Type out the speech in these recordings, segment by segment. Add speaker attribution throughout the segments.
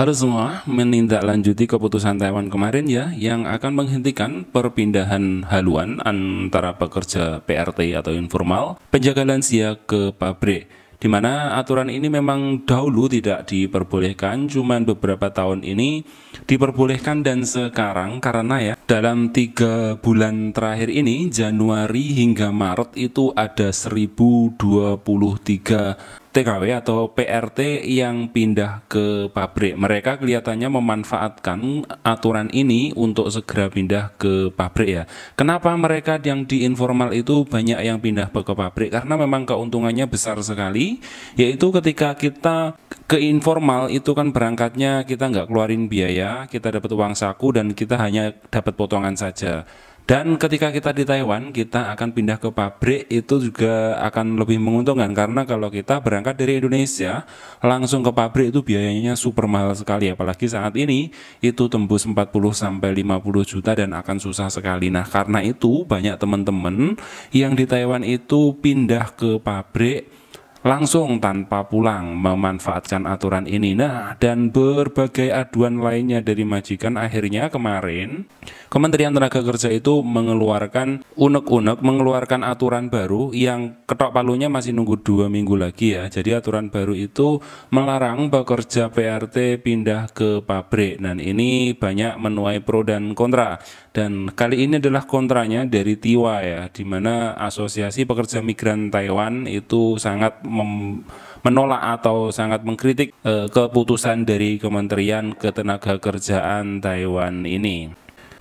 Speaker 1: Halo semua, menindaklanjuti keputusan Taiwan kemarin ya, yang akan menghentikan perpindahan haluan antara pekerja PRT atau informal, penjaga lansia ke pabrik. Di mana aturan ini memang dahulu tidak diperbolehkan, cuman beberapa tahun ini diperbolehkan dan sekarang karena ya dalam 3 bulan terakhir ini, Januari hingga Maret itu ada 1023 TKW atau PRT yang pindah ke pabrik. Mereka kelihatannya memanfaatkan aturan ini untuk segera pindah ke pabrik ya. Kenapa mereka yang di informal itu banyak yang pindah ke pabrik? Karena memang keuntungannya besar sekali, yaitu ketika kita ke informal itu kan berangkatnya kita nggak keluarin biaya, kita dapat uang saku dan kita hanya dapat potongan saja. Dan ketika kita di Taiwan, kita akan pindah ke pabrik itu juga akan lebih menguntungkan karena kalau kita berangkat dari Indonesia langsung ke pabrik itu biayanya super mahal sekali, apalagi saat ini itu tembus 40-50 juta dan akan susah sekali. Nah, karena itu banyak teman-teman yang di Taiwan itu pindah ke pabrik langsung tanpa pulang memanfaatkan aturan ini. Nah, dan berbagai aduan lainnya dari majikan, akhirnya kemarin Kementerian Tenaga Kerja itu mengeluarkan mengeluarkan aturan baru yang ketok palunya masih nunggu 2 minggu lagi ya. Jadi aturan baru itu melarang pekerja PRT pindah ke pabrik, dan ini banyak menuai pro dan kontra. Dan kali ini adalah kontranya dari TIWA ya, di mana Asosiasi Pekerja Migran Taiwan itu sangat menolak atau sangat mengkritik keputusan dari Kementerian Ketenagakerjaan Taiwan ini.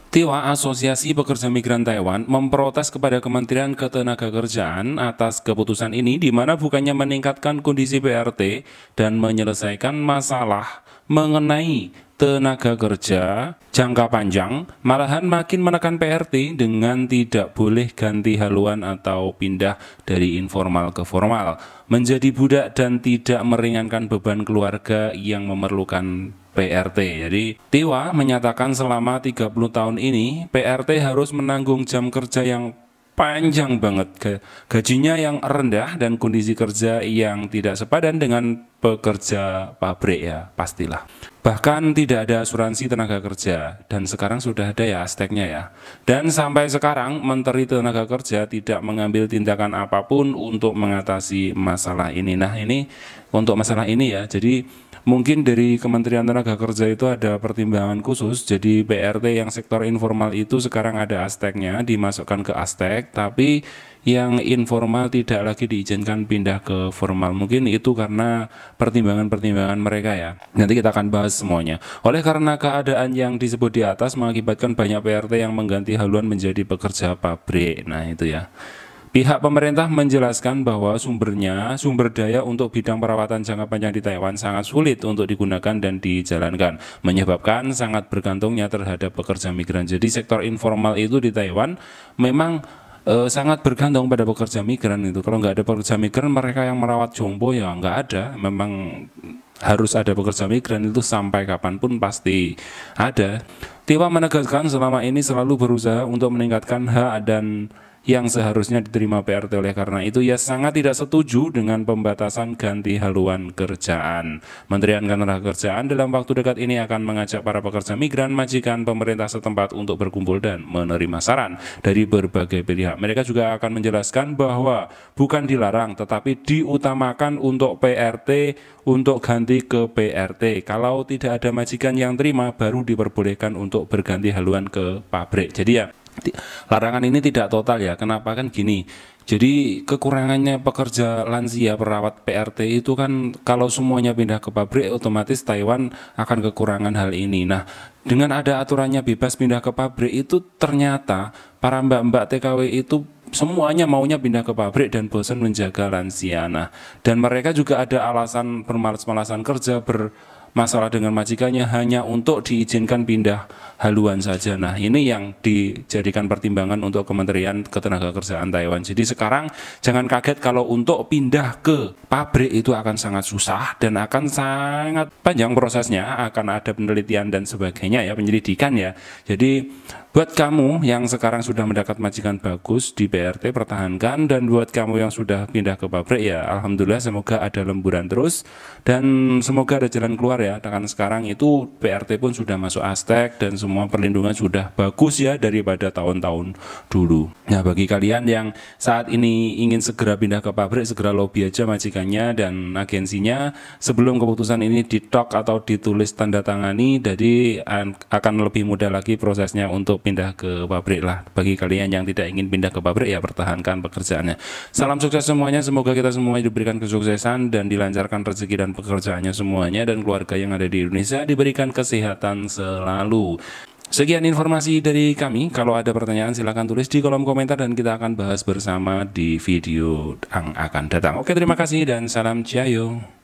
Speaker 1: TIWA, Asosiasi Pekerja Migran Taiwan, memprotes kepada Kementerian Ketenagakerjaan atas keputusan ini, di mana bukannya meningkatkan kondisi PRT dan menyelesaikan masalah mengenai tenaga kerja jangka panjang, malahan makin menekan PRT dengan tidak boleh ganti haluan atau pindah dari informal ke formal, menjadi budak dan tidak meringankan beban keluarga yang memerlukan PRT. Jadi TIWA menyatakan selama 30 tahun ini PRT harus menanggung jam kerja yang panjang banget, gajinya yang rendah dan kondisi kerja yang tidak sepadan dengan pekerja pabrik ya, pastilah. Bahkan tidak ada asuransi tenaga kerja, dan sekarang sudah ada ya aspeknya ya. Dan sampai sekarang Menteri Tenaga Kerja tidak mengambil tindakan apapun untuk mengatasi masalah ini. Nah, ini untuk masalah ini ya, jadi mungkin dari Kementerian Tenaga Kerja itu ada pertimbangan khusus. Jadi PRT yang sektor informal itu sekarang ada aspeknya, dimasukkan ke aspek, tapi yang informal tidak lagi diizinkan pindah ke formal. Mungkin itu karena pertimbangan-pertimbangan mereka ya. Nanti kita akan bahas semuanya. Oleh karena keadaan yang disebut di atas mengakibatkan banyak PRT yang mengganti haluan menjadi pekerja pabrik. Nah, itu ya. Pihak pemerintah menjelaskan bahwa sumber daya untuk bidang perawatan jangka panjang di Taiwan sangat sulit untuk digunakan dan dijalankan, menyebabkan sangat bergantungnya terhadap pekerja migran. Jadi sektor informal itu di Taiwan memang sangat bergantung pada pekerja migran itu. Kalau nggak ada pekerja migran, mereka yang merawat jompo ya nggak ada. Memang harus ada pekerja migran itu sampai kapanpun pasti ada. TIWA menegaskan selama ini selalu berusaha untuk meningkatkan hak dan yang seharusnya diterima PRT. Oleh karena itu ia sangat tidak setuju dengan pembatasan ganti haluan kerjaan. Kementerian Ketenagakerjaan dalam waktu dekat ini akan mengajak para pekerja migran, majikan, pemerintah setempat untuk berkumpul dan menerima saran dari berbagai pihak. Mereka juga akan menjelaskan bahwa bukan dilarang tetapi diutamakan untuk PRT untuk ganti ke PRT. Kalau tidak ada majikan yang terima, baru diperbolehkan untuk berganti haluan ke pabrik. Jadi ya, larangan ini tidak total ya. Kenapa? Kan gini, jadi kekurangannya pekerja lansia perawat PRT itu kan kalau semuanya pindah ke pabrik, otomatis Taiwan akan kekurangan hal ini. Nah, dengan ada aturannya bebas pindah ke pabrik itu ternyata para mbak-mbak TKW itu semuanya maunya pindah ke pabrik dan bosan menjaga lansia. Nah, dan mereka juga ada alasan bermalas-malasan kerja, masalah dengan majikannya hanya untuk diizinkan pindah haluan saja. Nah, ini yang dijadikan pertimbangan untuk Kementerian Ketenagakerjaan Taiwan. Jadi sekarang jangan kaget kalau untuk pindah ke pabrik itu akan sangat susah dan akan sangat panjang prosesnya, akan ada penelitian dan sebagainya ya, penyelidikan ya. Jadi buat kamu yang sekarang sudah mendapat majikan bagus di PRT, pertahankan, dan buat kamu yang sudah pindah ke pabrik ya alhamdulillah, semoga ada lemburan terus dan semoga ada jalan keluar luar ya, dengan sekarang itu PRT pun sudah masuk Aztec dan semua perlindungan sudah bagus ya daripada tahun-tahun dulu. Nah, bagi kalian yang saat ini ingin segera pindah ke pabrik, segera lobby aja majikannya dan agensinya sebelum keputusan ini ditok atau ditulis tanda tangani, jadi akan lebih mudah lagi prosesnya untuk pindah ke pabrik lah. Bagi kalian yang tidak ingin pindah ke pabrik ya pertahankan pekerjaannya. Salam sukses semuanya, semoga kita semua diberikan kesuksesan dan dilancarkan rezeki dan pekerjaannya semuanya, dan keluarga yang ada di Indonesia diberikan kesehatan selalu. Sekian informasi dari kami. Kalau ada pertanyaan silahkan tulis di kolom komentar dan kita akan bahas bersama di video yang akan datang. Oke, terima kasih dan salam Ciao.